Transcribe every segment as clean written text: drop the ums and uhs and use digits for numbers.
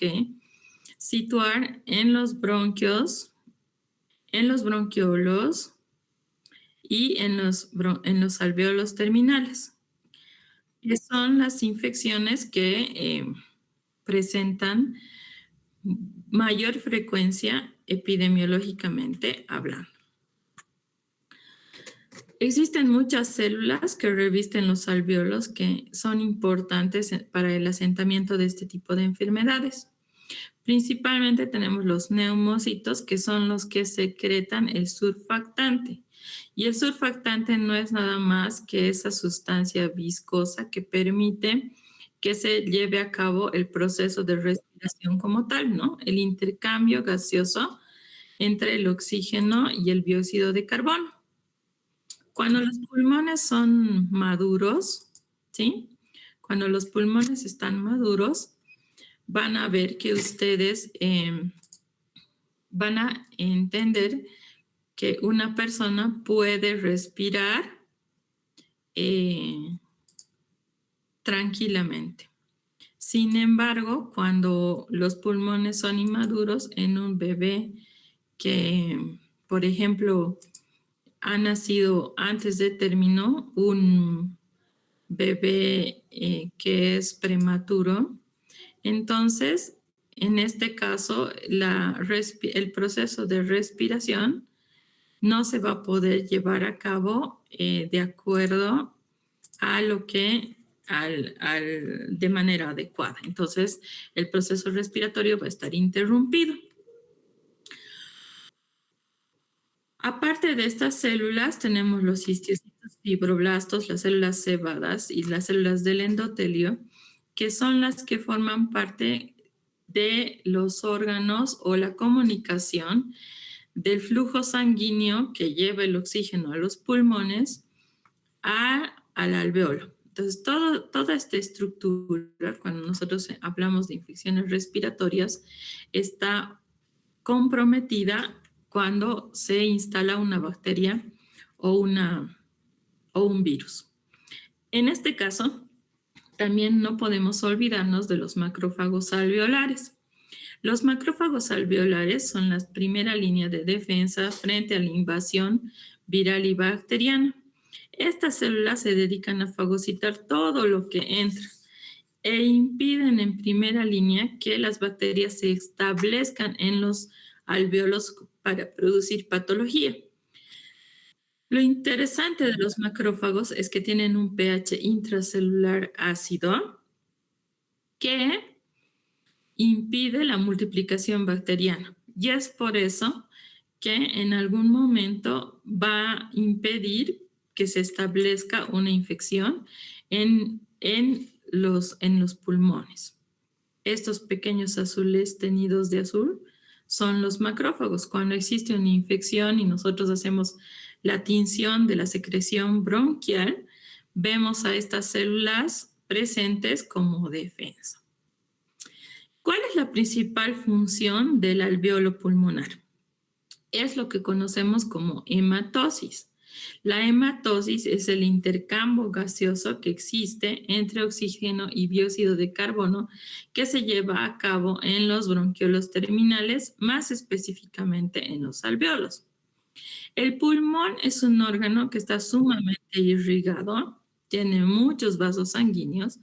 que situar en los bronquios, en los bronquiolos y en los alvéolos terminales, que son las infecciones que presentan mayor frecuencia epidemiológicamente hablando. Existen muchas células que revisten los alvéolos que son importantes para el asentamiento de este tipo de enfermedades. Principalmente tenemos los neumocitos, que son los que secretan el surfactante. Y el surfactante no es nada más que esa sustancia viscosa que permite que se lleve a cabo el proceso de respiración como tal, ¿no? El intercambio gaseoso entre el oxígeno y el dióxido de carbono. Cuando los pulmones son maduros, ¿sí? Cuando los pulmones están maduros, van a ver que ustedes van a entender que una persona puede respirar tranquilamente. Sin embargo, cuando los pulmones son inmaduros en un bebé que, por ejemplo, ha nacido antes de término, un bebé que es prematuro, entonces, en este caso, el proceso de respiración no se va a poder llevar a cabo de acuerdo a lo que de manera adecuada. Entonces, el proceso respiratorio va a estar interrumpido. Aparte de estas células, tenemos los histocitos fibroblastos, las células cebadas y las células del endotelio, que son las que forman parte de los órganos o la comunicación del flujo sanguíneo que lleva el oxígeno a los pulmones al alveolo. Entonces, toda esta estructura, cuando nosotros hablamos de infecciones respiratorias, está comprometida cuando se instala una bacteria o un virus. En este caso, también no podemos olvidarnos de los macrófagos alveolares. Los macrófagos alveolares son la primera línea de defensa frente a la invasión viral y bacteriana. Estas células se dedican a fagocitar todo lo que entra e impiden en primera línea que las bacterias se establezcan en los alvéolos para producir patología. Lo interesante de los macrófagos es que tienen un pH intracelular ácido que impide la multiplicación bacteriana. Y es por eso que en algún momento va a impedir que se establezca una infección en los pulmones. Estos pequeños azules teñidos de azul son los macrófagos. Cuando existe una infección y nosotros hacemos la tinción de la secreción bronquial, vemos a estas células presentes como defensa. ¿Cuál es la principal función del alvéolo pulmonar? Es lo que conocemos como hematosis. La hematosis es el intercambio gaseoso que existe entre oxígeno y dióxido de carbono que se lleva a cabo en los bronquiolos terminales, más específicamente en los alvéolos. El pulmón es un órgano que está sumamente irrigado, tiene muchos vasos sanguíneos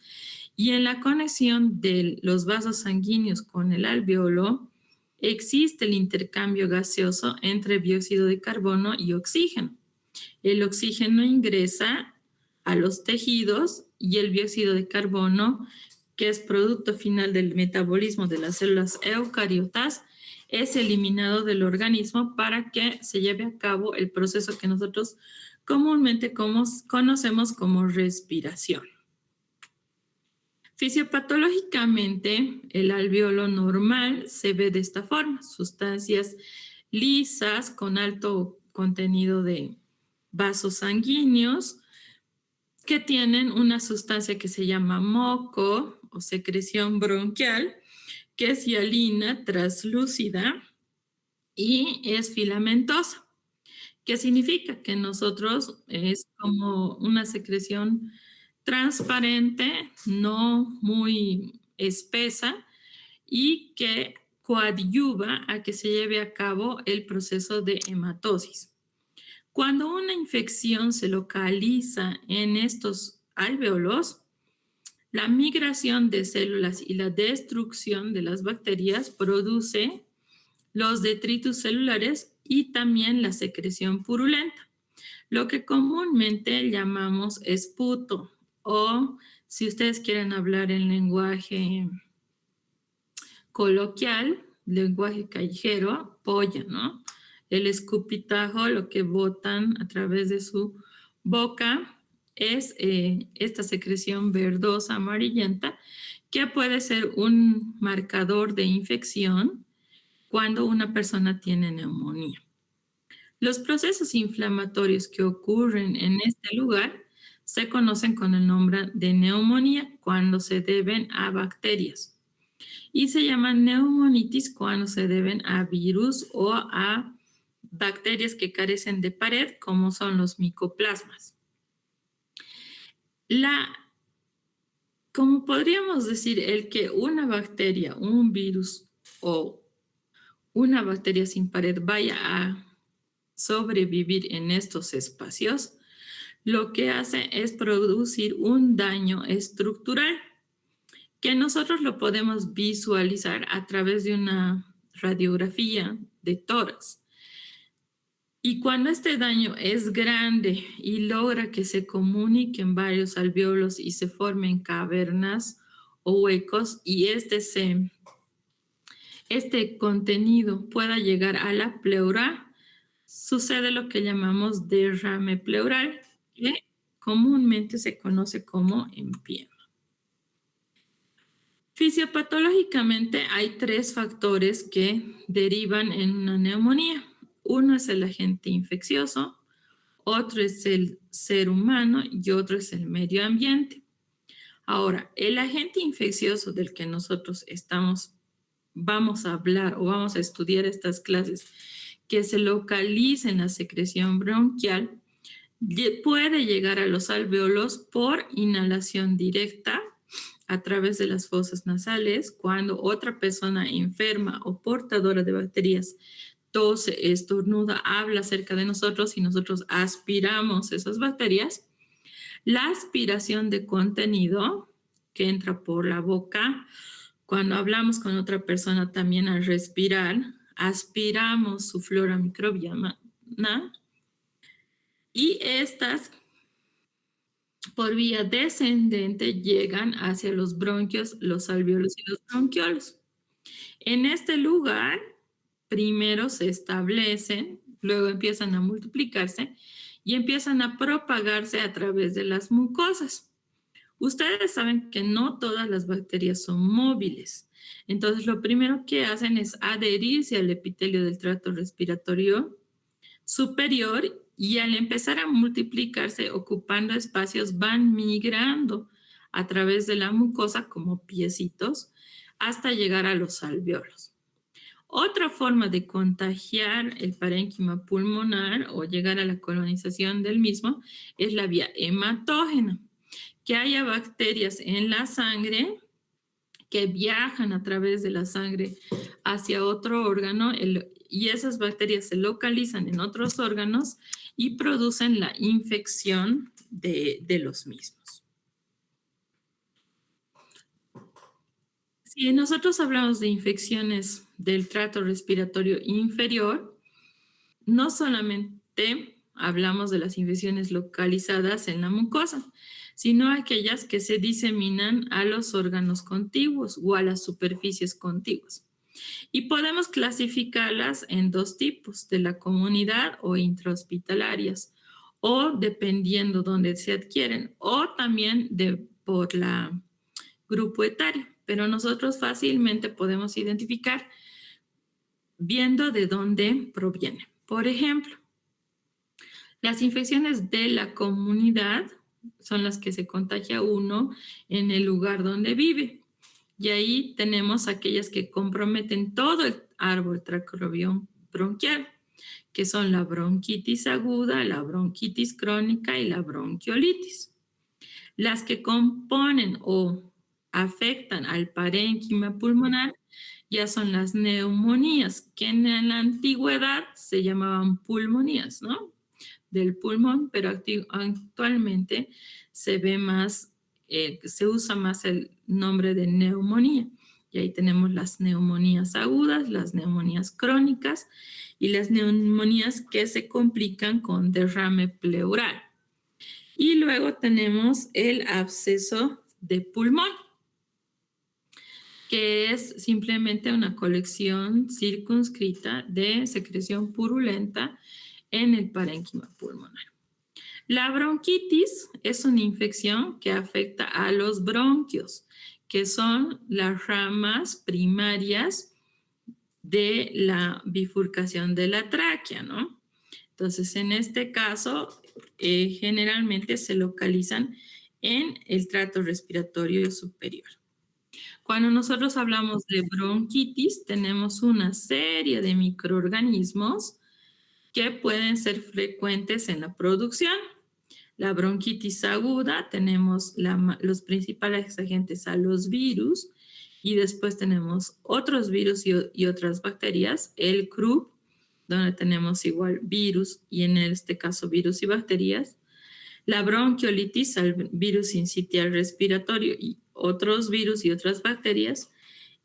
y en la conexión de los vasos sanguíneos con el alvéolo existe el intercambio gaseoso entre dióxido de carbono y oxígeno. El oxígeno ingresa a los tejidos y el dióxido de carbono, que es producto final del metabolismo de las células eucariotas, es eliminado del organismo para que se lleve a cabo el proceso que nosotros comúnmente conocemos como respiración. Fisiopatológicamente, el alvéolo normal se ve de esta forma: sustancias lisas con alto contenido de vasos sanguíneos que tienen una sustancia que se llama moco o secreción bronquial, que es hialina translúcida y es filamentosa. ¿Qué significa? Que nosotros es como una secreción transparente, no muy espesa, y que coadyuva a que se lleve a cabo el proceso de hematosis. Cuando una infección se localiza en estos alvéolos, la migración de células y la destrucción de las bacterias produce los detritus celulares y también la secreción purulenta, lo que comúnmente llamamos esputo, o si ustedes quieren hablar en lenguaje coloquial, lenguaje callejero, polla, ¿no? El escupitajo, lo que botan a través de su boca, es esta secreción verdosa amarillenta que puede ser un marcador de infección cuando una persona tiene neumonía. Los procesos inflamatorios que ocurren en este lugar se conocen con el nombre de neumonía cuando se deben a bacterias y se llaman neumonitis cuando se deben a virus o a bacterias que carecen de pared, como son los micoplasmas. Como podríamos decir, el que una bacteria, un virus o una bacteria sin pared vaya a sobrevivir en estos espacios, lo que hace es producir un daño estructural que nosotros lo podemos visualizar a través de una radiografía de tórax. Y cuando este daño es grande y logra que se comuniquen varios alvéolos y se formen cavernas o huecos y este contenido pueda llegar a la pleura, sucede lo que llamamos derrame pleural, que comúnmente se conoce como empiema. Fisiopatológicamente hay 3 factores que derivan en una neumonía. Uno es el agente infeccioso, otro es el ser humano y otro es el medio ambiente. Ahora, el agente infeccioso del que nosotros vamos a hablar o vamos a estudiar estas clases, que se localiza en la secreción bronquial, puede llegar a los alvéolos por inhalación directa a través de las fosas nasales, cuando otra persona enferma o portadora de bacterias tose, estornuda, habla cerca de nosotros y nosotros aspiramos esas bacterias. La aspiración de contenido que entra por la boca, cuando hablamos con otra persona también al respirar, aspiramos su flora microbiana y estas por vía descendente llegan hacia los bronquios, los alvéolos y los bronquiolos. En este lugar, primero se establecen, luego empiezan a multiplicarse y empiezan a propagarse a través de las mucosas. Ustedes saben que no todas las bacterias son móviles. Entonces, lo primero que hacen es adherirse al epitelio del tracto respiratorio superior y al empezar a multiplicarse ocupando espacios van migrando a través de la mucosa como piecitos hasta llegar a los alvéolos. Otra forma de contagiar el parénquima pulmonar o llegar a la colonización del mismo es la vía hematógena, que haya bacterias en la sangre que viajan a través de la sangre hacia otro órgano y esas bacterias se localizan en otros órganos y producen la infección de los mismos. Si nosotros hablamos de infecciones del tracto respiratorio inferior, no solamente hablamos de las infecciones localizadas en la mucosa, sino aquellas que se diseminan a los órganos contiguos o a las superficies contiguas. Y podemos clasificarlas en 2 tipos, de la comunidad o intrahospitalarias, o dependiendo dónde se adquieren, o también por la grupo etario. Pero nosotros fácilmente podemos identificar viendo de dónde proviene. Por ejemplo, las infecciones de la comunidad son las que se contagia uno en el lugar donde vive. Y ahí tenemos aquellas que comprometen todo el árbol traqueobronquial, que son la bronquitis aguda, la bronquitis crónica y la bronquiolitis. Las que componen o afectan al parénquima pulmonar ya son las neumonías, que en la antigüedad se llamaban pulmonías, ¿no? Del pulmón, pero actualmente se ve más, se usa más el nombre de neumonía. Y ahí tenemos las neumonías agudas, las neumonías crónicas y las neumonías que se complican con derrame pleural. Y luego tenemos el absceso de pulmón, que es simplemente una colección circunscrita de secreción purulenta en el parénquima pulmonar. La bronquitis es una infección que afecta a los bronquios, que son las ramas primarias de la bifurcación de la tráquea, ¿no? Entonces, en este caso, generalmente se localizan en el tracto respiratorio superior. Cuando nosotros hablamos de bronquitis, tenemos una serie de microorganismos que pueden ser frecuentes en la producción. La bronquitis aguda, tenemos los principales agentes a los virus y después tenemos otros virus y otras bacterias, el CRUP, donde tenemos igual virus y en este caso virus y bacterias. La bronquiolitis al virus sincitial respiratorio y otros virus y otras bacterias.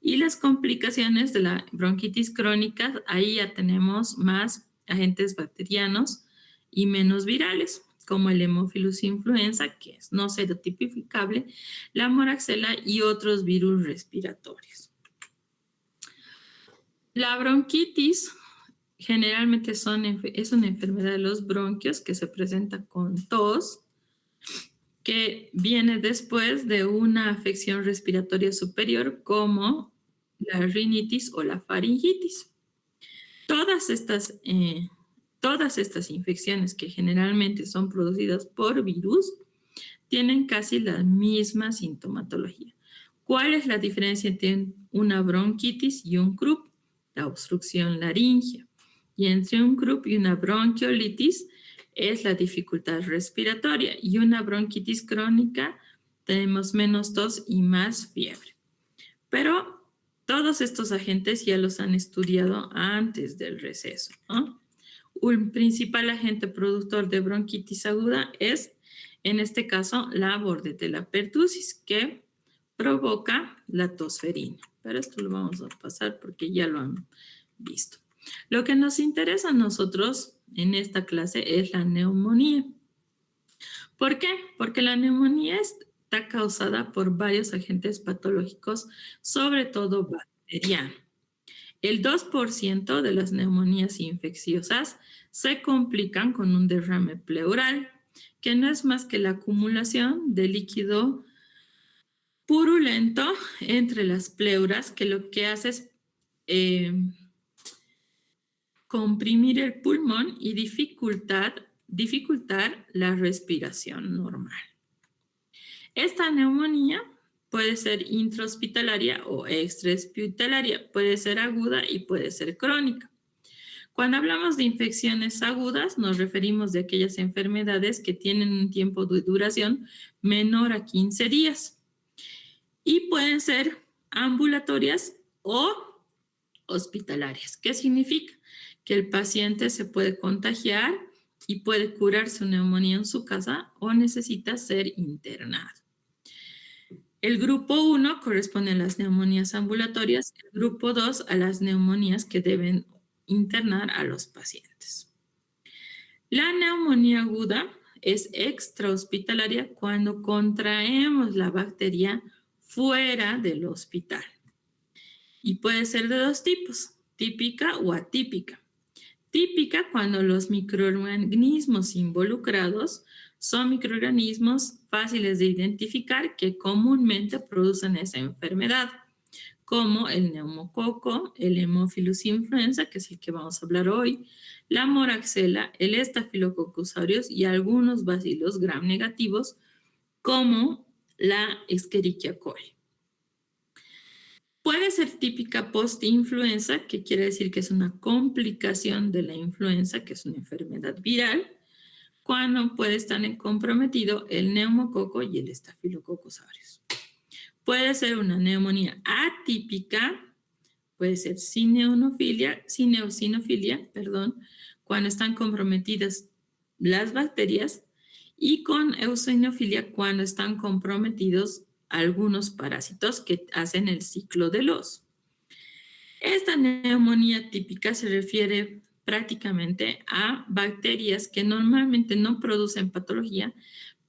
Y las complicaciones de la bronquitis crónica, ahí ya tenemos más agentes bacterianos y menos virales, como el Haemophilus influenza, que es no serotipificable, la moraxela y otros virus respiratorios. La bronquitis generalmente es una enfermedad de los bronquios que se presenta con tos, que viene después de una afección respiratoria superior como la rinitis o la faringitis. Todas estas infecciones que generalmente son producidas por virus tienen casi la misma sintomatología. ¿Cuál es la diferencia entre una bronquitis y un croup? La obstrucción laringea. Y entre un croup y una bronquiolitis es la dificultad respiratoria. Y una bronquitis crónica tenemos menos tos y más fiebre. Pero todos estos agentes ya los han estudiado antes del receso, ¿no? Un principal agente productor de bronquitis aguda es, en este caso, la Bordetella pertussis, que provoca la tosferina. Pero esto lo vamos a pasar porque ya lo han visto. Lo que nos interesa a nosotros en esta clase es la neumonía. ¿Por qué? Porque la neumonía está causada por varios agentes patológicos, sobre todo bacterianos. El 2% de las neumonías infecciosas se complican con un derrame pleural, que no es más que la acumulación de líquido purulento entre las pleuras, que lo que hace es comprimir el pulmón y dificultar la respiración normal. Esta neumonía puede ser intrahospitalaria o extrahospitalaria, puede ser aguda y puede ser crónica. Cuando hablamos de infecciones agudas, nos referimos de aquellas enfermedades que tienen un tiempo de duración menor a 15 días y pueden ser ambulatorias o hospitalarias. ¿Qué significa? Que el paciente se puede contagiar y puede curar su neumonía en su casa o necesita ser internado. El grupo 1 corresponde a las neumonías ambulatorias, el grupo 2 a las neumonías que deben internar a los pacientes. La neumonía aguda es extrahospitalaria cuando contraemos la bacteria fuera del hospital. Y puede ser de dos tipos, típica o atípica. Típica cuando los microorganismos involucrados son microorganismos fáciles de identificar que comúnmente producen esa enfermedad, como el neumococo, el Haemophilus influenza, que es el que vamos a hablar hoy, la moraxela, el Staphylococcus aureus y algunos bacilos gram negativos, como la Escherichia coli. Puede ser típica post-influenza, que quiere decir que es una complicación de la influenza, que es una enfermedad viral, cuando puede estar comprometido el neumococo y el Staphylococcus aureus. Puede ser una neumonía atípica, puede ser sin eosinofilia, perdón, cuando están comprometidas las bacterias, y con eosinofilia cuando están comprometidos algunos parásitos que hacen el ciclo del oso. Esta neumonía típica se refiere prácticamente a bacterias que normalmente no producen patología,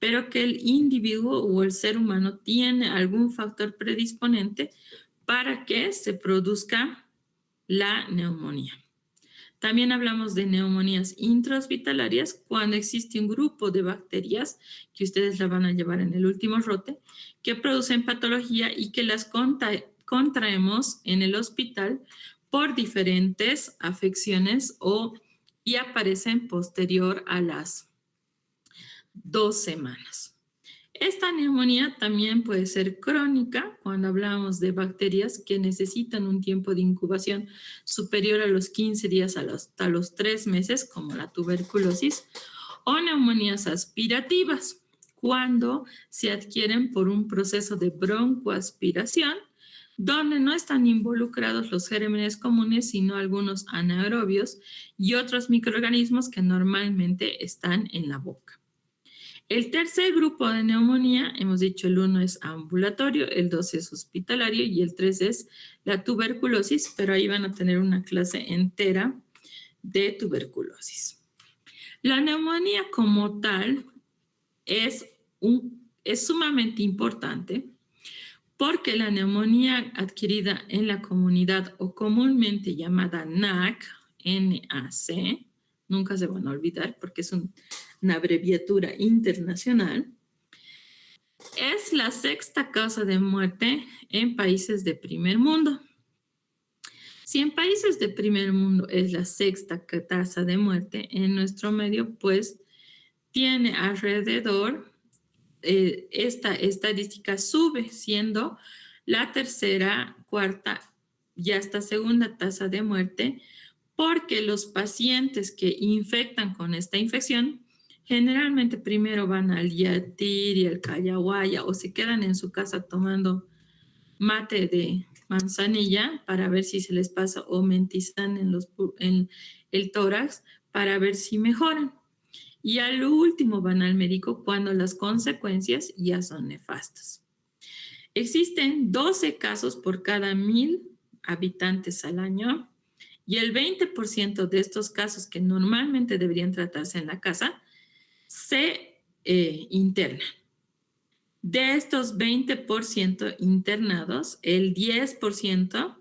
pero que el individuo o el ser humano tiene algún factor predisponente para que se produzca la neumonía. También hablamos de neumonías intrahospitalarias cuando existe un grupo de bacterias, que ustedes la van a llevar en el último rote, que producen patología y que las contraemos en el hospital por diferentes afecciones y aparecen posterior a las 2 semanas. Esta neumonía también puede ser crónica cuando hablamos de bacterias que necesitan un tiempo de incubación superior a los 15 días hasta los 3 meses, como la tuberculosis, o neumonías aspirativas, cuando se adquieren por un proceso de broncoaspiración, donde no están involucrados los gérmenes comunes, sino algunos anaerobios y otros microorganismos que normalmente están en la boca. El tercer grupo de neumonía, hemos dicho el 1 es ambulatorio, el 2 es hospitalario y el 3 es la tuberculosis, pero ahí van a tener una clase entera de tuberculosis. La neumonía como tal es sumamente importante porque la neumonía adquirida en la comunidad o comúnmente llamada NAC, NAC, nunca se van a olvidar porque es una abreviatura internacional, es la 6ª causa de muerte en países de primer mundo. Si en países de primer mundo es la 6ª tasa de muerte, en nuestro medio pues tiene alrededor, esta estadística sube siendo la 3ª, 4ª y hasta 2ª tasa de muerte, porque los pacientes que infectan con esta infección generalmente primero van al Yatir y al Cayaguaya o se quedan en su casa tomando mate de manzanilla para ver si se les pasa o mentizan en el tórax para ver si mejoran. Y al último van al médico cuando las consecuencias ya son nefastas. Existen 12 casos por cada 1,000 habitantes al año y el 20% de estos casos que normalmente deberían tratarse en la casa se internan. De estos 20% internados, el 10%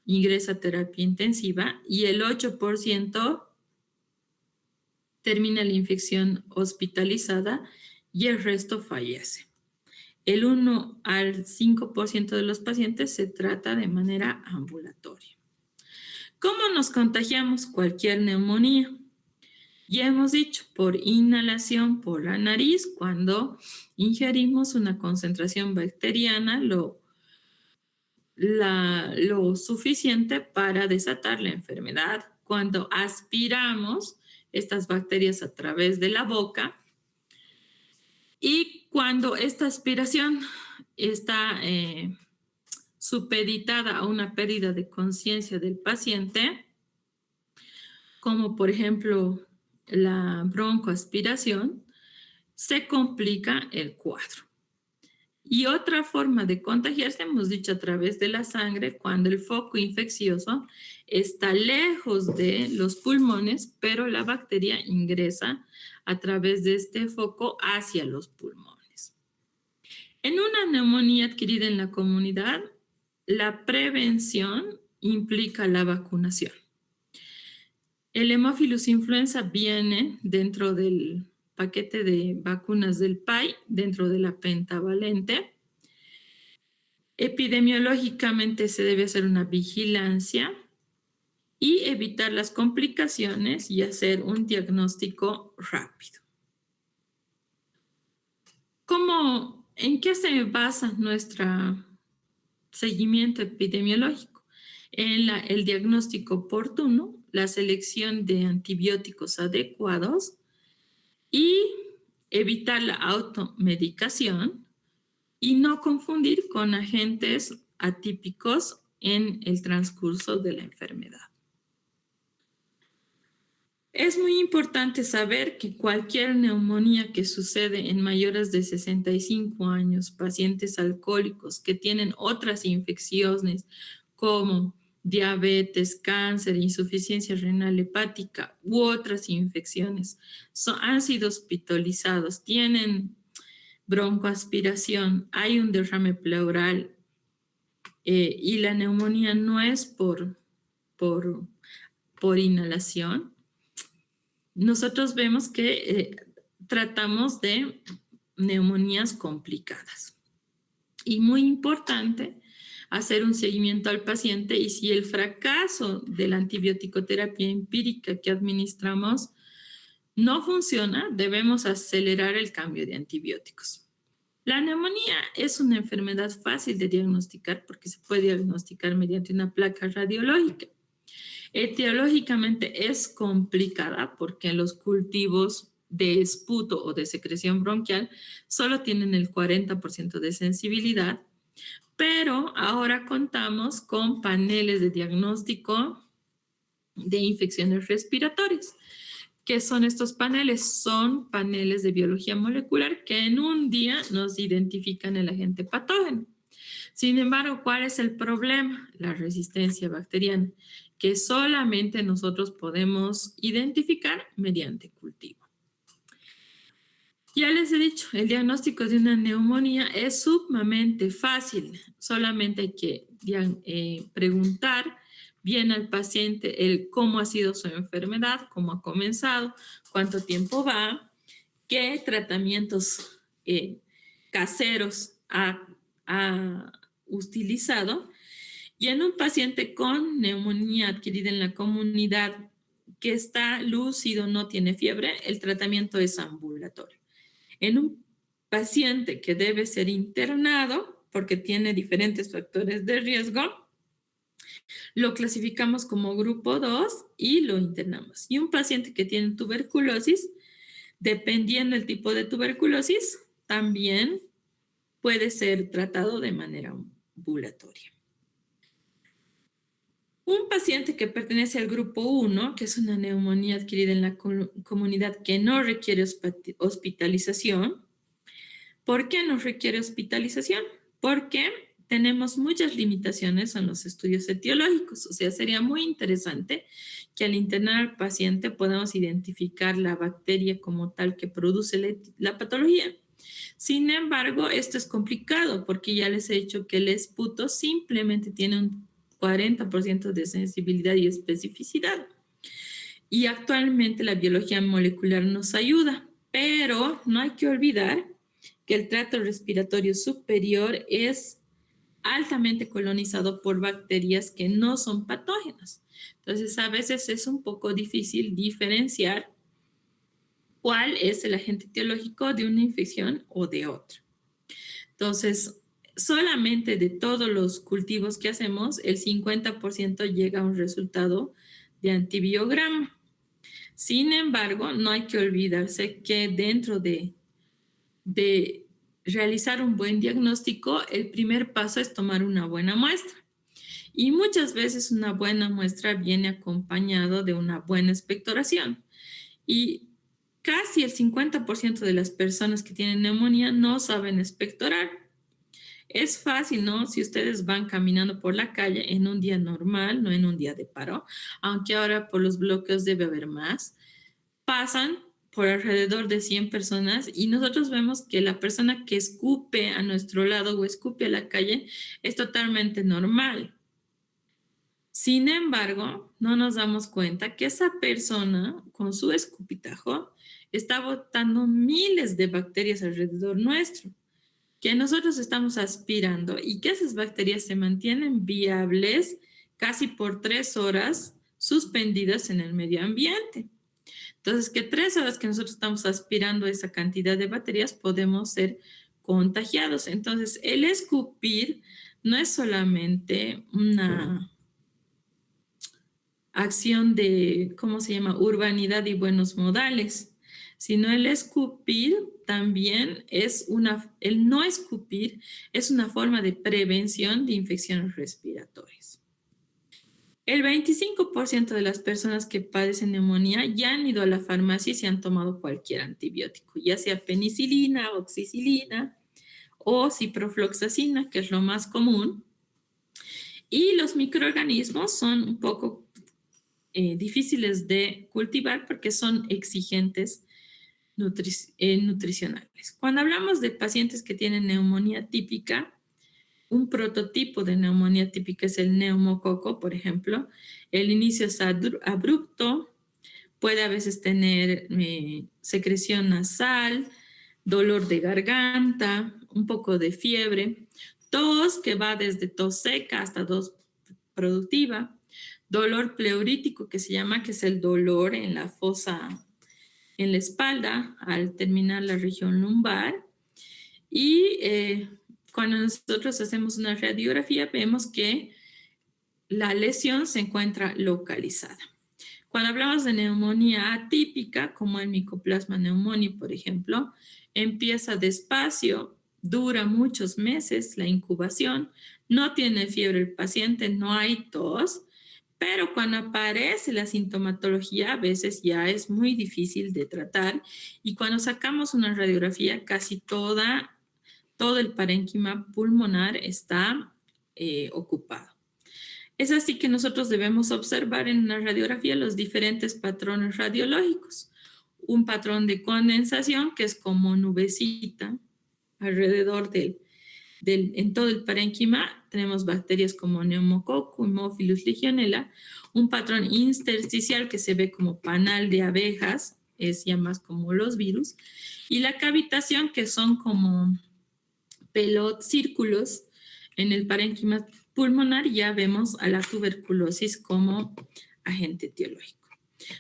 ingresa a terapia intensiva y el 8% termina la infección hospitalizada y el resto fallece. El 1 al 5% de los pacientes se trata de manera ambulatoria. ¿Cómo nos contagiamos cualquier neumonía? Ya hemos dicho, por inhalación por la nariz, cuando ingerimos una concentración bacteriana lo suficiente para desatar la enfermedad. Cuando aspiramos estas bacterias a través de la boca y cuando esta aspiración está supeditada a una pérdida de conciencia del paciente, como por ejemplo la broncoaspiración, se complica el cuadro. Y otra forma de contagiarse, hemos dicho, a través de la sangre, cuando el foco infeccioso está lejos de los pulmones, pero la bacteria ingresa a través de este foco hacia los pulmones. En una neumonía adquirida en la comunidad, la prevención implica la vacunación. El Haemophilus influenza viene dentro del paquete de vacunas del PAI, dentro de la pentavalente. Epidemiológicamente se debe hacer una vigilancia y evitar las complicaciones y hacer un diagnóstico rápido. ¿En qué se basa nuestro seguimiento epidemiológico? En el diagnóstico oportuno, la selección de antibióticos adecuados y evitar la automedicación, y no confundir con agentes atípicos en el transcurso de la enfermedad. Es muy importante saber que cualquier neumonía que sucede en mayores de 65 años, pacientes alcohólicos que tienen otras infecciones como diabetes, cáncer, insuficiencia renal hepática u otras infecciones, han sido hospitalizados, tienen broncoaspiración, hay un derrame pleural y la neumonía no es por inhalación. Nosotros vemos que tratamos de neumonías complicadas. Y muy importante hacer un seguimiento al paciente y si el fracaso de la antibiótico-terapia empírica que administramos no funciona, debemos acelerar el cambio de antibióticos. La neumonía es una enfermedad fácil de diagnosticar porque se puede diagnosticar mediante una placa radiológica. Etiológicamente es complicada porque los cultivos de esputo o de secreción bronquial solo tienen el 40% de sensibilidad, pero ahora contamos con paneles de diagnóstico de infecciones respiratorias. ¿Qué son estos paneles? Son paneles de biología molecular que en un día nos identifican el agente patógeno. Sin embargo, ¿cuál es el problema? La resistencia bacteriana, que solamente nosotros podemos identificar mediante cultivo. Ya les he dicho, el diagnóstico de una neumonía es sumamente fácil. Solamente hay que preguntar bien al paciente el cómo ha sido su enfermedad, cómo ha comenzado, cuánto tiempo va, qué tratamientos caseros ha utilizado. Y en un paciente con neumonía adquirida en la comunidad que está lúcido, no tiene fiebre, el tratamiento es ambulatorio. En un paciente que debe ser internado porque tiene diferentes factores de riesgo, lo clasificamos como grupo 2 y lo internamos. Y un paciente que tiene tuberculosis, dependiendo del tipo de tuberculosis, también puede ser tratado de manera ambulatoria. Un paciente que pertenece al grupo 1, que es una neumonía adquirida en la comunidad que no requiere hospitalización. ¿Por qué no requiere hospitalización? Porque tenemos muchas limitaciones en los estudios etiológicos. O sea, sería muy interesante que al internar al paciente podamos identificar la bacteria como tal que produce la patología. Sin embargo, esto es complicado porque ya les he dicho que el esputo simplemente tiene un 40% de sensibilidad y especificidad. Y actualmente la biología molecular nos ayuda, pero no hay que olvidar que el tracto respiratorio superior es altamente colonizado por bacterias que no son patógenas. Entonces, a veces es un poco difícil diferenciar cuál es el agente etiológico de una infección o de otra. Entonces, solamente de todos los cultivos que hacemos, el 50% llega a un resultado de antibiograma. Sin embargo, no hay que olvidarse que dentro de realizar un buen diagnóstico, el primer paso es tomar una buena muestra. Y muchas veces una buena muestra viene acompañado de una buena expectoración. Y casi el 50% de las personas que tienen neumonía no saben expectorar. Es fácil, ¿no? Si ustedes van caminando por la calle en un día normal, no en un día de paro, aunque ahora por los bloqueos debe haber más, pasan por alrededor de 100 personas y nosotros vemos que la persona que escupe a nuestro lado o escupe a la calle es totalmente normal. Sin embargo, no nos damos cuenta que esa persona con su escupitajo está botando miles de bacterias alrededor nuestro, que nosotros estamos aspirando y que esas bacterias se mantienen viables casi por 3 horas suspendidas en el medio ambiente. Entonces, que 3 horas que nosotros estamos aspirando esa cantidad de bacterias, podemos ser contagiados. Entonces, el escupir no es solamente una acción de, ¿cómo se llama?, urbanidad y buenos modales, sino el escupir también el no escupir es una forma de prevención de infecciones respiratorias. El 25% de las personas que padecen neumonía ya han ido a la farmacia y se han tomado cualquier antibiótico, ya sea penicilina, oxicilina o ciprofloxacina, que es lo más común. Y los microorganismos son un poco difíciles de cultivar porque son exigentes nutricionales. Cuando hablamos de pacientes que tienen neumonía típica, un prototipo de neumonía típica es el neumococo, por ejemplo. El inicio es abrupto, puede a veces tener secreción nasal, dolor de garganta, un poco de fiebre, tos que va desde tos seca hasta tos productiva, dolor pleurítico que se llama, que es el dolor en la fosa, en la espalda al terminar la región lumbar. Y cuando nosotros hacemos una radiografía vemos que la lesión se encuentra localizada. Cuando hablamos de neumonía atípica, como el Mycoplasma pneumoniae, por ejemplo, empieza despacio, dura muchos meses la incubación, no tiene fiebre el paciente, no hay tos, pero cuando aparece la sintomatología a veces ya es muy difícil de tratar y cuando sacamos una radiografía casi todo el parénquima pulmonar está ocupado. Es así que nosotros debemos observar en una radiografía los diferentes patrones radiológicos. Un patrón de condensación, que es como nubecita alrededor en todo el parénquima. Tenemos bacterias como Pneumococcus, Haemophilus legionella. Un patrón intersticial que se ve como panal de abejas, es ya más como los virus. Y la cavitación, que son como círculos en el parénquima pulmonar, ya vemos a la tuberculosis como agente etiológico.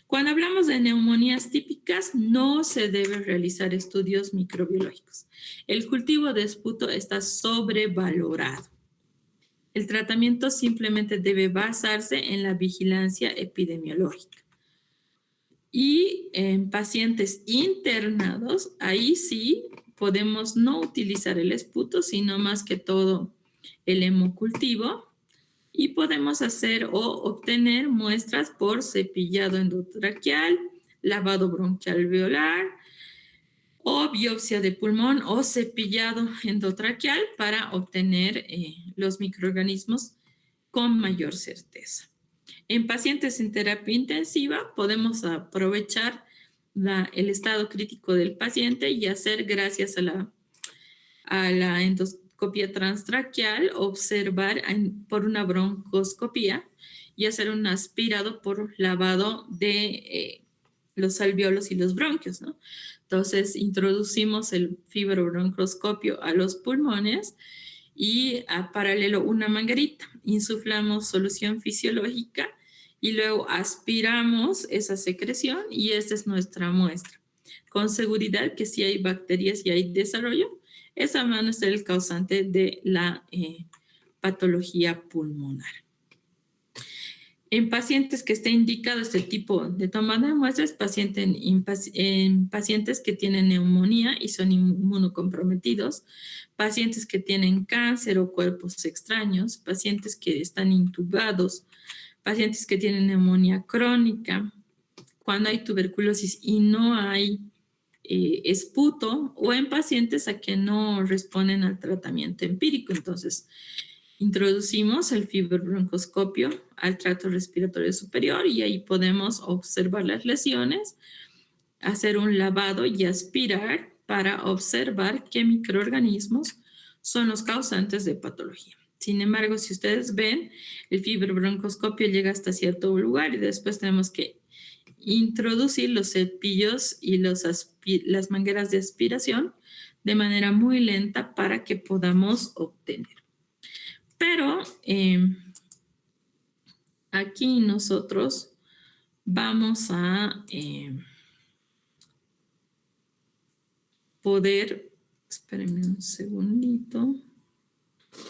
Cuando hablamos de neumonías típicas, no se debe realizar estudios microbiológicos. El cultivo de esputo está sobrevalorado. El tratamiento simplemente debe basarse en la vigilancia epidemiológica. Y en pacientes internados, ahí sí podemos no utilizar el esputo, sino más que todo el hemocultivo, y podemos hacer o obtener muestras por cepillado endotraqueal, lavado bronquial alveolar o biopsia de pulmón o cepillado endotraqueal para obtener los microorganismos con mayor certeza. En pacientes en terapia intensiva podemos aprovechar el estado crítico del paciente y hacer, gracias a la endoscopia transtraqueal, observar por una broncoscopía y hacer un aspirado por lavado de los alveolos y los bronquios, ¿no? Entonces, introducimos el fibrobroncoscopio a los pulmones y a paralelo una manguerita. Insuflamos solución fisiológica y luego aspiramos esa secreción y esta es nuestra muestra. Con seguridad que si hay bacterias y hay desarrollo, esa va a ser el causante de la patología pulmonar. En pacientes que esté indicado este tipo de toma de muestras, en pacientes que tienen neumonía y son inmunocomprometidos, pacientes que tienen cáncer o cuerpos extraños, pacientes que están intubados, pacientes que tienen neumonía crónica, cuando hay tuberculosis y no hay esputo, o en pacientes a que no responden al tratamiento empírico. Entonces, introducimos el fibrobroncoscopio al tracto respiratorio superior y ahí podemos observar las lesiones, hacer un lavado y aspirar para observar qué microorganismos son los causantes de patología. Sin embargo, si ustedes ven, el fibrobroncoscopio llega hasta cierto lugar y después tenemos que introducir los cepillos y las mangueras de aspiración de manera muy lenta para que podamos obtener. Pero aquí nosotros vamos a poder, espérenme un segundito,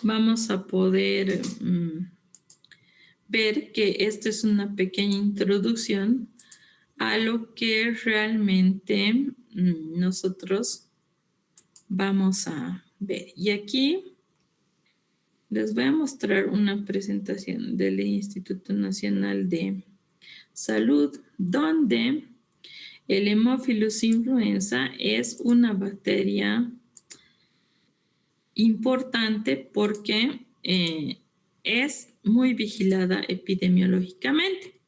vamos a poder ver que esto es una pequeña introducción a lo que realmente nosotros vamos a ver. Y aquí les voy a mostrar una presentación del Instituto Nacional de Salud, donde el Haemophilus influenza es una bacteria importante porque es muy vigilada epidemiológicamente.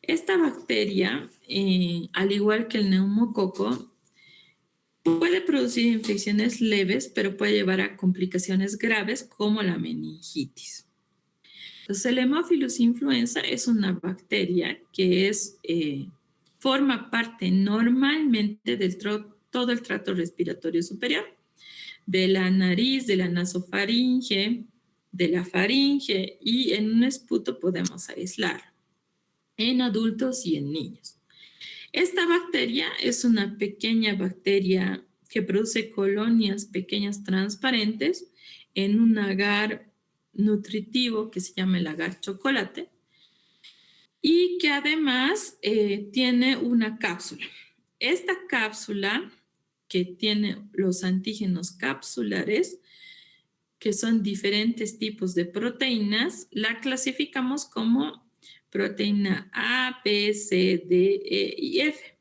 Esta bacteria, al igual que el neumococo, puede producir infecciones leves, pero puede llevar a complicaciones graves como la meningitis. Entonces, el Haemophilus influenza es una bacteria que forma parte normalmente de todo el tracto respiratorio superior, de la nariz, de la nasofaringe, de la faringe, y en un esputo podemos aislar en adultos y en niños. Esta bacteria es una pequeña bacteria que produce colonias pequeñas transparentes en un agar nutritivo que se llama el agar chocolate y que además tiene una cápsula. Esta cápsula, que tiene los antígenos capsulares, que son diferentes tipos de proteínas, la clasificamos como proteína A, B, C, D, E y F.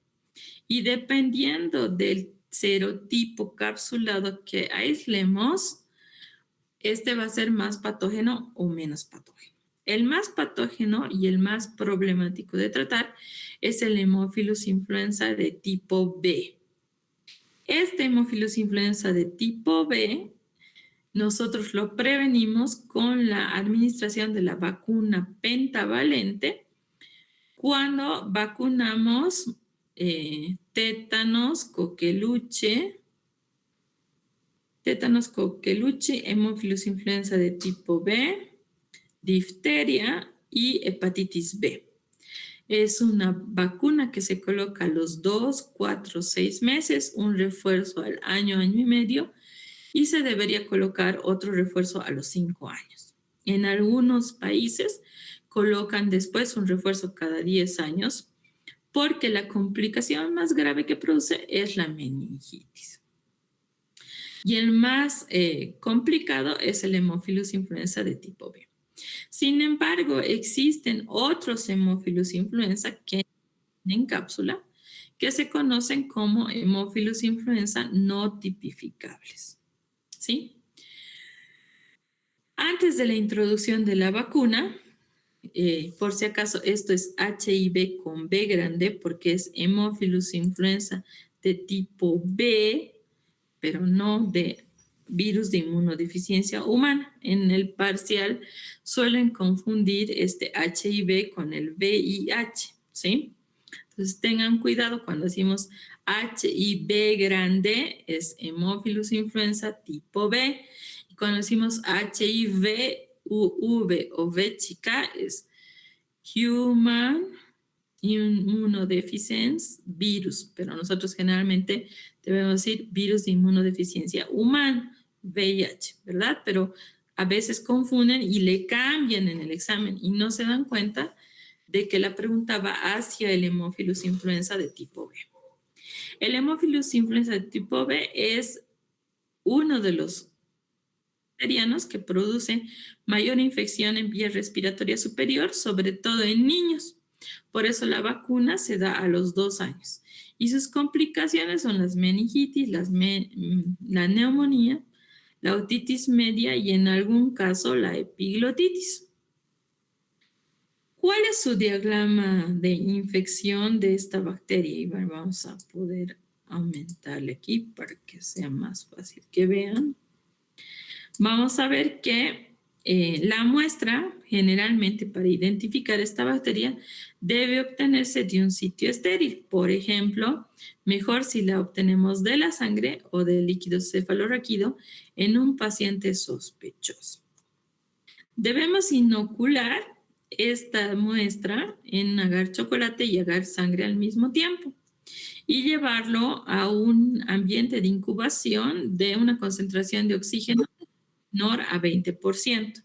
Y dependiendo del serotipo capsulado que aislemos, este va a ser más patógeno o menos patógeno. El más patógeno y el más problemático de tratar es el Haemophilus influenza de tipo B. Este Haemophilus influenza de tipo B nosotros lo prevenimos con la administración de la vacuna pentavalente cuando vacunamos tétanos, coqueluche, Haemophilus influenza de tipo B, difteria y hepatitis B. Es una vacuna que se coloca a los 2, 4, 6 meses, un refuerzo al año, año y medio, y se debería colocar otro refuerzo a los 5 años. En algunos países colocan después un refuerzo cada 10 años porque la complicación más grave que produce es la meningitis. Y el más complicado es el Haemophilus influenza de tipo B. Sin embargo, existen otros Haemophilus influenza que en cápsula que se conocen como Haemophilus influenza no tipificables. ¿Sí? Antes de la introducción de la vacuna, por si acaso esto es HIV con B grande porque es Haemophilus influenza de tipo B, pero no de virus de inmunodeficiencia humana. En el parcial suelen confundir este HIV con el VIH, ¿sí? Entonces tengan cuidado cuando decimos HIV grande, es Haemophilus influenza tipo B. Y cuando decimos HIV V o V chica, es Human Immunodeficiency Virus, pero nosotros generalmente debemos decir virus de inmunodeficiencia humana, VIH, ¿verdad? Pero a veces confunden y le cambian en el examen y no se dan cuenta de que la pregunta va hacia el Haemophilus influenza de tipo B. El Haemophilus influenza de tipo B es uno de los bacterianos que produce mayor infección en vía respiratoria superior, sobre todo en niños. Por eso la vacuna se da a los 2 años. Y sus complicaciones son las meningitis, la neumonía, la otitis media y en algún caso la epiglotitis. ¿Cuál es su diagrama de infección de esta bacteria? Y vamos a poder aumentarle aquí para que sea más fácil que vean. Vamos a ver que la muestra, generalmente para identificar esta bacteria, debe obtenerse de un sitio estéril. Por ejemplo, mejor si la obtenemos de la sangre o del líquido cefalorraquídeo en un paciente sospechoso. Debemos inocular esta muestra en agar chocolate y agar sangre al mismo tiempo y llevarlo a un ambiente de incubación de una concentración de oxígeno menor a 20%.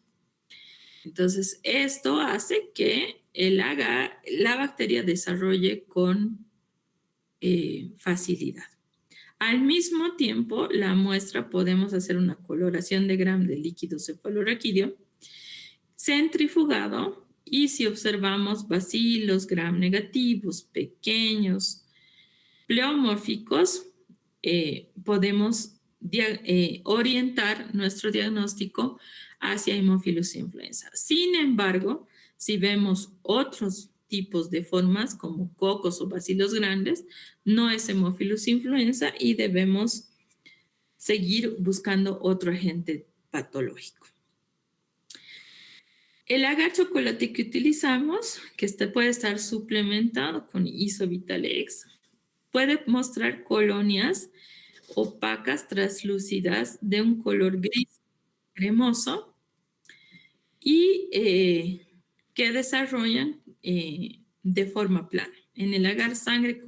Entonces, esto hace que la bacteria desarrolle con facilidad. Al mismo tiempo, la muestra podemos hacer una coloración de Gram del líquido cefalorraquídeo centrifugado, y si observamos bacilos Gram negativos, pequeños, pleomórficos, podemos orientar nuestro diagnóstico hacia Haemophilus influenza. Sin embargo, si vemos otros tipos de formas como cocos o bacilos grandes, no es Haemophilus influenza y debemos seguir buscando otro agente patológico. El agar chocolate que utilizamos, que puede estar suplementado con Isobitalex, puede mostrar colonias opacas translúcidas de un color gris cremoso y que desarrollan de forma plana. En el agar sangre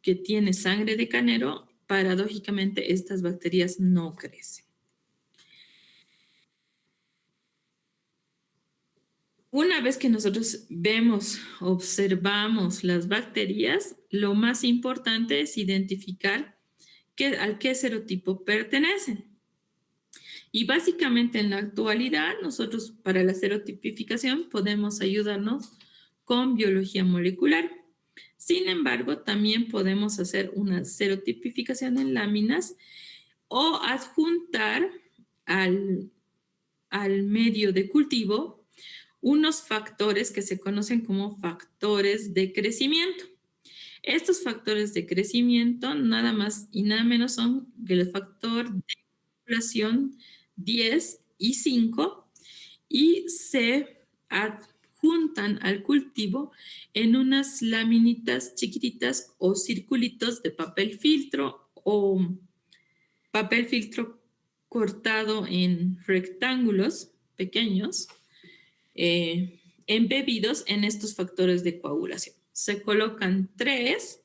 que tiene sangre de canero, paradójicamente estas bacterias no crecen. Una vez que nosotros observamos las bacterias, lo más importante es identificar al qué serotipo pertenecen. Y básicamente en la actualidad, nosotros para la serotipificación podemos ayudarnos con biología molecular. Sin embargo, también podemos hacer una serotipificación en láminas o adjuntar al medio de cultivo unos factores que se conocen como factores de crecimiento. Estos factores de crecimiento nada más y nada menos son que el factor de población 10 y 5 y se adjuntan al cultivo en unas laminitas chiquititas o circulitos de papel filtro o papel filtro cortado en rectángulos pequeños, embebidos en estos factores de coagulación. Se colocan 3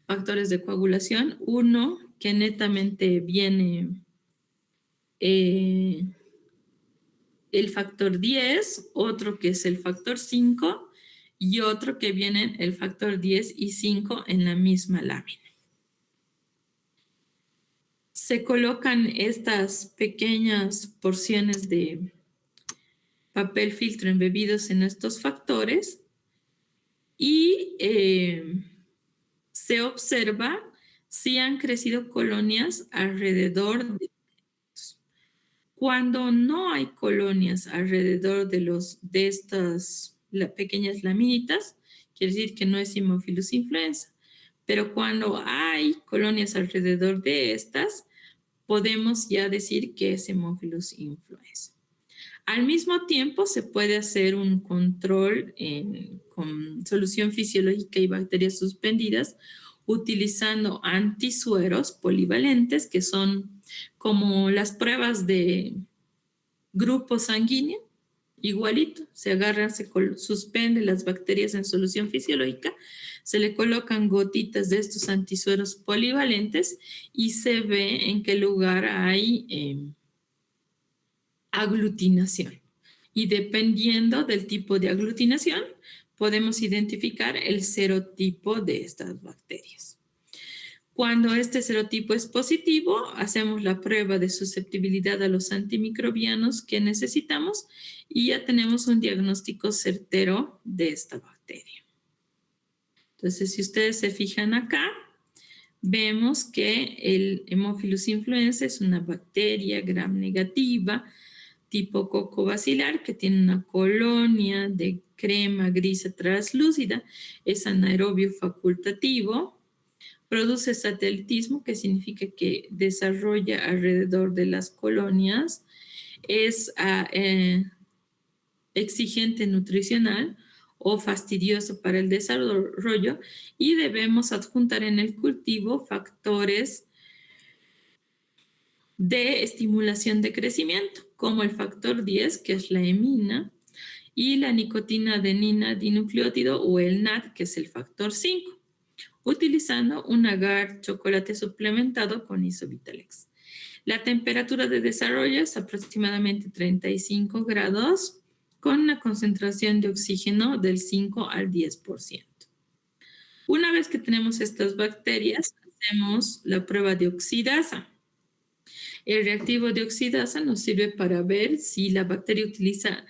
factores de coagulación, uno que netamente viene el factor 10, otro que es el factor 5 y otro que viene el factor 10 y 5 en la misma lámina. Se colocan estas pequeñas porciones de papel filtro embebidos en estos factores y se observa si han crecido colonias alrededor de estos. Cuando no hay colonias alrededor de estas pequeñas laminitas, quiere decir que no es Haemophilus influenza. Pero cuando hay colonias alrededor de estas, podemos ya decir que es Haemophilus influenza. Al mismo tiempo, se puede hacer un control con solución fisiológica y bacterias suspendidas utilizando antisueros polivalentes, que son como las pruebas de grupo sanguíneo, igualito. Se agarran, se suspenden las bacterias en solución fisiológica, se le colocan gotitas de estos antisueros polivalentes y se ve en qué lugar hay aglutinación. Y dependiendo del tipo de aglutinación, podemos identificar el serotipo de estas bacterias. Cuando este serotipo es positivo, hacemos la prueba de susceptibilidad a los antimicrobianos que necesitamos y ya tenemos un diagnóstico certero de esta bacteria. Entonces, si ustedes se fijan acá, vemos que el Haemophilus influenza es una bacteria gram negativa, tipo cocobacilar, que tiene una colonia de crema gris translúcida, es anaerobio facultativo, produce satelitismo, que significa que desarrolla alrededor de las colonias, es exigente nutricional o fastidioso para el desarrollo y debemos adjuntar en el cultivo factores de estimulación de crecimiento, como el factor 10, que es la hemina, y la nicotina adenina dinucleótido o el NAD, que es el factor 5, utilizando un agar chocolate suplementado con Isobitalex. La temperatura de desarrollo es aproximadamente 35 grados con una concentración de oxígeno del 5 al 10%. Una vez que tenemos estas bacterias, hacemos la prueba de oxidasa. El reactivo de oxidasa nos sirve para ver si la bacteria utiliza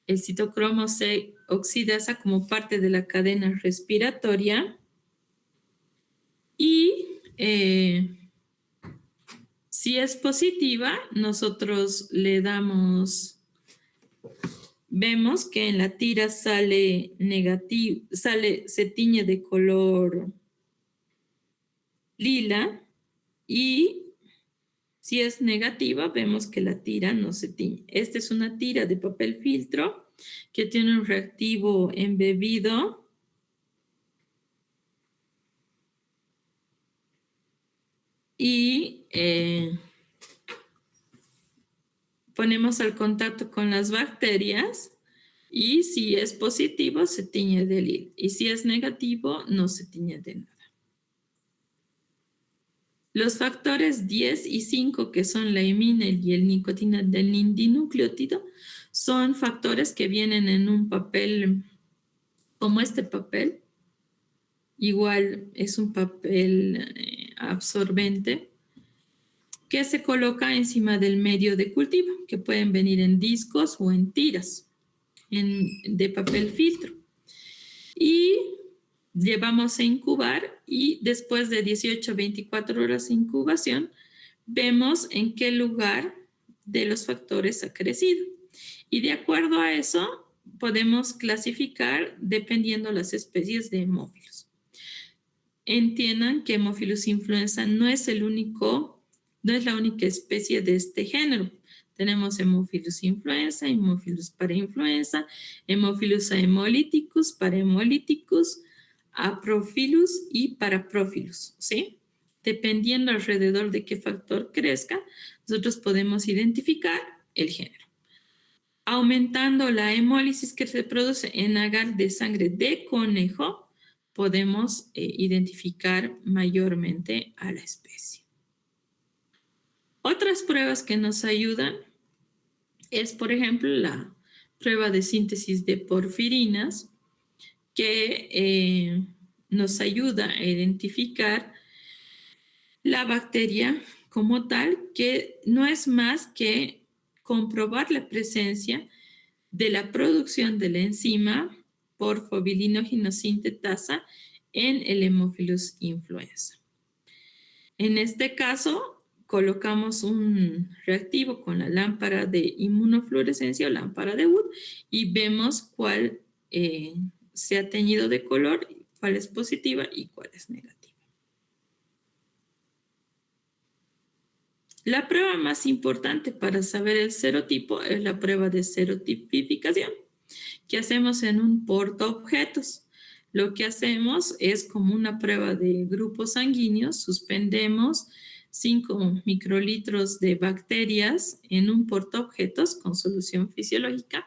el citocromo C oxidasa como parte de la cadena respiratoria y si es positiva, nosotros le damos, vemos que en la tira sale negativo, se tiñe de color lila y si es negativa, vemos que la tira no se tiñe. Esta es una tira de papel filtro que tiene un reactivo embebido y ponemos al contacto con las bacterias y si es positivo se tiñe de lila y si es negativo no se tiñe de nada. Los factores 10 y 5, que son la imina y el nicotina del dinucleótido, son factores que vienen en un papel como este papel. Igual es un papel absorbente que se coloca encima del medio de cultivo, que pueden venir en discos o en tiras de papel filtro. Y llevamos a incubar y después de 18 a 24 horas de incubación, vemos en qué lugar de los factores ha crecido. Y de acuerdo a eso, podemos clasificar dependiendo las especies de hemófilos. Entiendan que Haemophilus influenza no es la única especie de este género. Tenemos Haemophilus influenza, Haemophilus parainfluenza, Haemophilus ahemolyticus, parahemolyticus, Aprophilus y Paraprophilus, ¿sí? Dependiendo alrededor de qué factor crezca, nosotros podemos identificar el género. Aumentando la hemólisis que se produce en agar de sangre de conejo, podemos identificar mayormente a la especie. Otras pruebas que nos ayudan es, por ejemplo, la prueba de síntesis de porfirinas, que nos ayuda a identificar la bacteria como tal, que no es más que comprobar la presencia de la producción de la enzima porfobilinogenosintetasa en el Haemophilus influenza. En este caso, colocamos un reactivo con la lámpara de inmunofluorescencia o lámpara de Wood y vemos cuál se ha teñido de color, cuál es positiva y cuál es negativa. La prueba más importante para saber el serotipo es la prueba de serotipificación, que hacemos en un portaobjetos. Lo que hacemos es como una prueba de grupos sanguíneos, suspendemos 5 microlitros de bacterias en un portaobjetos con solución fisiológica,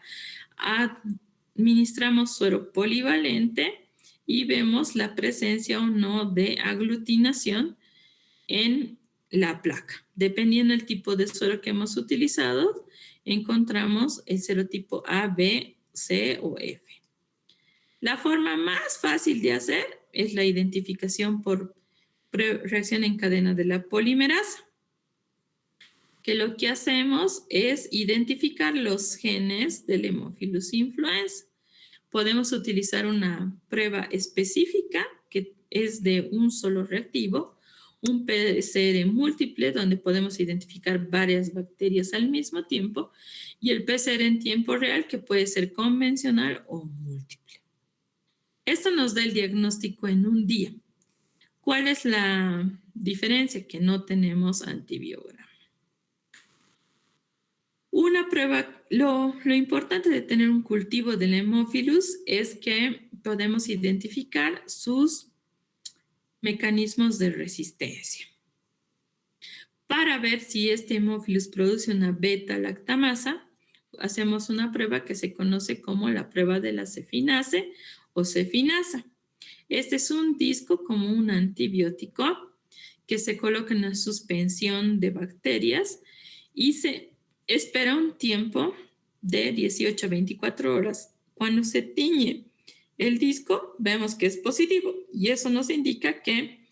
administramos suero polivalente y vemos la presencia o no de aglutinación en la placa. Dependiendo del tipo de suero que hemos utilizado, encontramos el serotipo A, B, C o F. La forma más fácil de hacer es la identificación por reacción en cadena de la polimerasa, que lo que hacemos es identificar los genes del Haemophilus influenza. Podemos utilizar una prueba específica que es de un solo reactivo, un PCR múltiple donde podemos identificar varias bacterias al mismo tiempo y el PCR en tiempo real que puede ser convencional o múltiple. Esto nos da el diagnóstico en un día. ¿Cuál es la diferencia? Que no tenemos antibiograma. Una prueba, lo importante de tener un cultivo del Haemophilus es que podemos identificar sus mecanismos de resistencia. Para ver si este Haemophilus produce una beta-lactamasa, hacemos una prueba que se conoce como la prueba de la cefinase o cefinasa. Este es un disco como un antibiótico que se coloca en la suspensión de bacterias y se espera un tiempo de 18 a 24 horas. Cuando se tiñe el disco, vemos que es positivo y eso nos indica que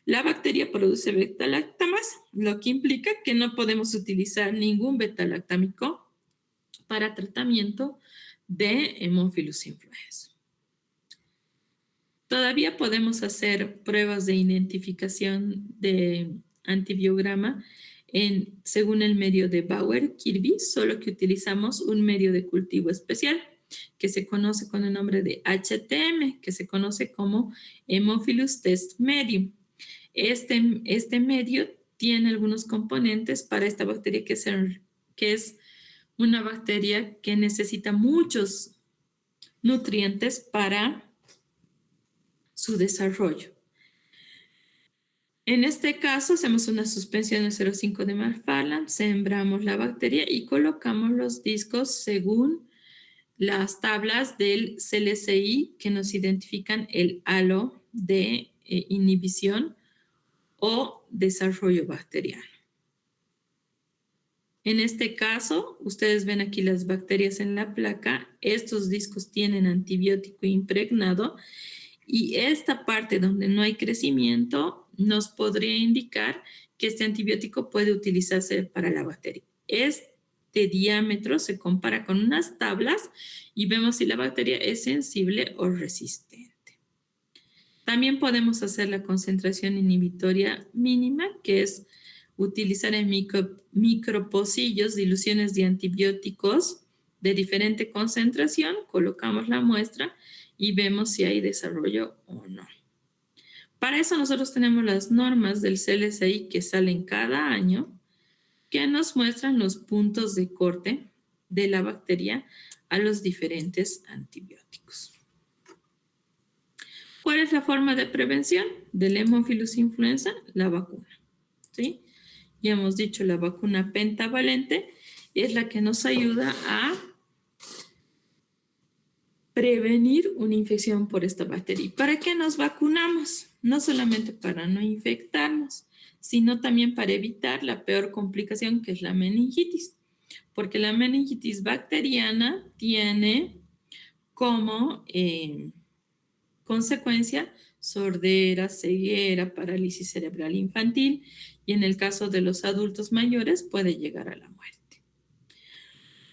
la bacteria produce beta-lactamasa, lo que implica que no podemos utilizar ningún beta-lactámico para tratamiento de Haemophilus influenza. Todavía podemos hacer pruebas de identificación de antibiograma según el medio de Bauer-Kirby, solo que utilizamos un medio de cultivo especial que se conoce con el nombre de HTM, que se conoce como Haemophilus Test Medium. Este medio tiene algunos componentes para esta bacteria que es una bacteria que necesita muchos nutrientes para su desarrollo. En este caso, hacemos una suspensión de 0,5 de Marfan, sembramos la bacteria y colocamos los discos según las tablas del CLCI que nos identifican el halo de inhibición o desarrollo bacteriano. En este caso, ustedes ven aquí las bacterias en la placa. Estos discos tienen antibiótico impregnado y esta parte donde no hay crecimiento nos podría indicar que este antibiótico puede utilizarse para la bacteria. Este diámetro se compara con unas tablas y vemos si la bacteria es sensible o resistente. También podemos hacer la concentración inhibitoria mínima, que es utilizar en micropocillos diluciones de antibióticos de diferente concentración, colocamos la muestra y vemos si hay desarrollo o no. Para eso nosotros tenemos las normas del CLCI que salen cada año, que nos muestran los puntos de corte de la bacteria a los diferentes antibióticos. ¿Cuál es la forma de prevención del Haemophilus influenza? La vacuna, ¿sí? Ya hemos dicho, la vacuna pentavalente es la que nos ayuda a prevenir una infección por esta bacteria. ¿Y para qué nos vacunamos? No solamente para no infectarnos, sino también para evitar la peor complicación, que es la meningitis. Porque la meningitis bacteriana tiene como consecuencia sordera, ceguera, parálisis cerebral infantil y en el caso de los adultos mayores puede llegar a la muerte.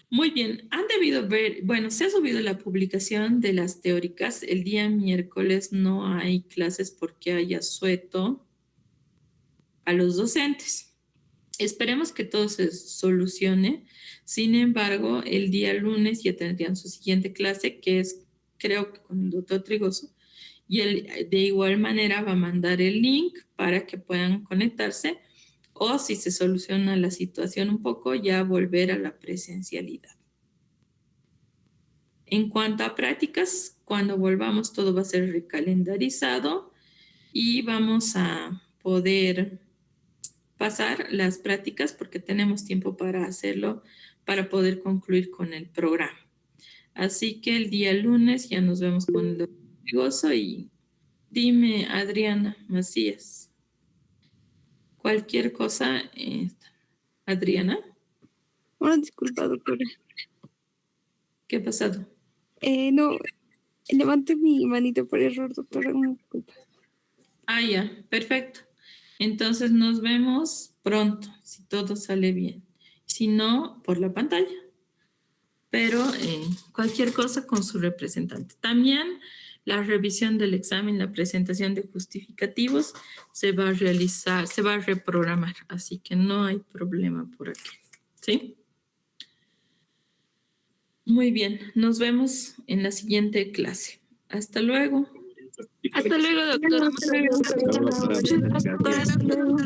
Muy bien, han debido ver, bueno, se ha subido la publicación de las teóricas. El día miércoles no hay clases porque hay asueto a los docentes. Esperemos que todo se solucione. Sin embargo, el día lunes ya tendrían su siguiente clase, que es, creo que con el doctor Trigoso, y él de igual manera va a mandar el link para que puedan conectarse o si se soluciona la situación un poco, ya volver a la presencialidad. En cuanto a prácticas, cuando volvamos todo va a ser recalendarizado y vamos a poder pasar las prácticas porque tenemos tiempo para hacerlo, para poder concluir con el programa. Así que el día lunes ya nos vemos con el doctor Trigoso y dime, Adriana Macías. Cualquier cosa, Adriana. Una disculpa, doctora. ¿Qué ha pasado? No, levanté mi manito por error, doctora. Una disculpa. Ah, ya, perfecto. Entonces nos vemos pronto, si todo sale bien. Si no, por la pantalla. Pero cualquier cosa con su representante. También la revisión del examen, la presentación de justificativos se va a realizar, se va a reprogramar. Así que no hay problema por aquí. ¿Sí? Muy bien. Nos vemos en la siguiente clase. Hasta luego. Hasta luego, doctora. Hasta luego, doctora. Hasta luego.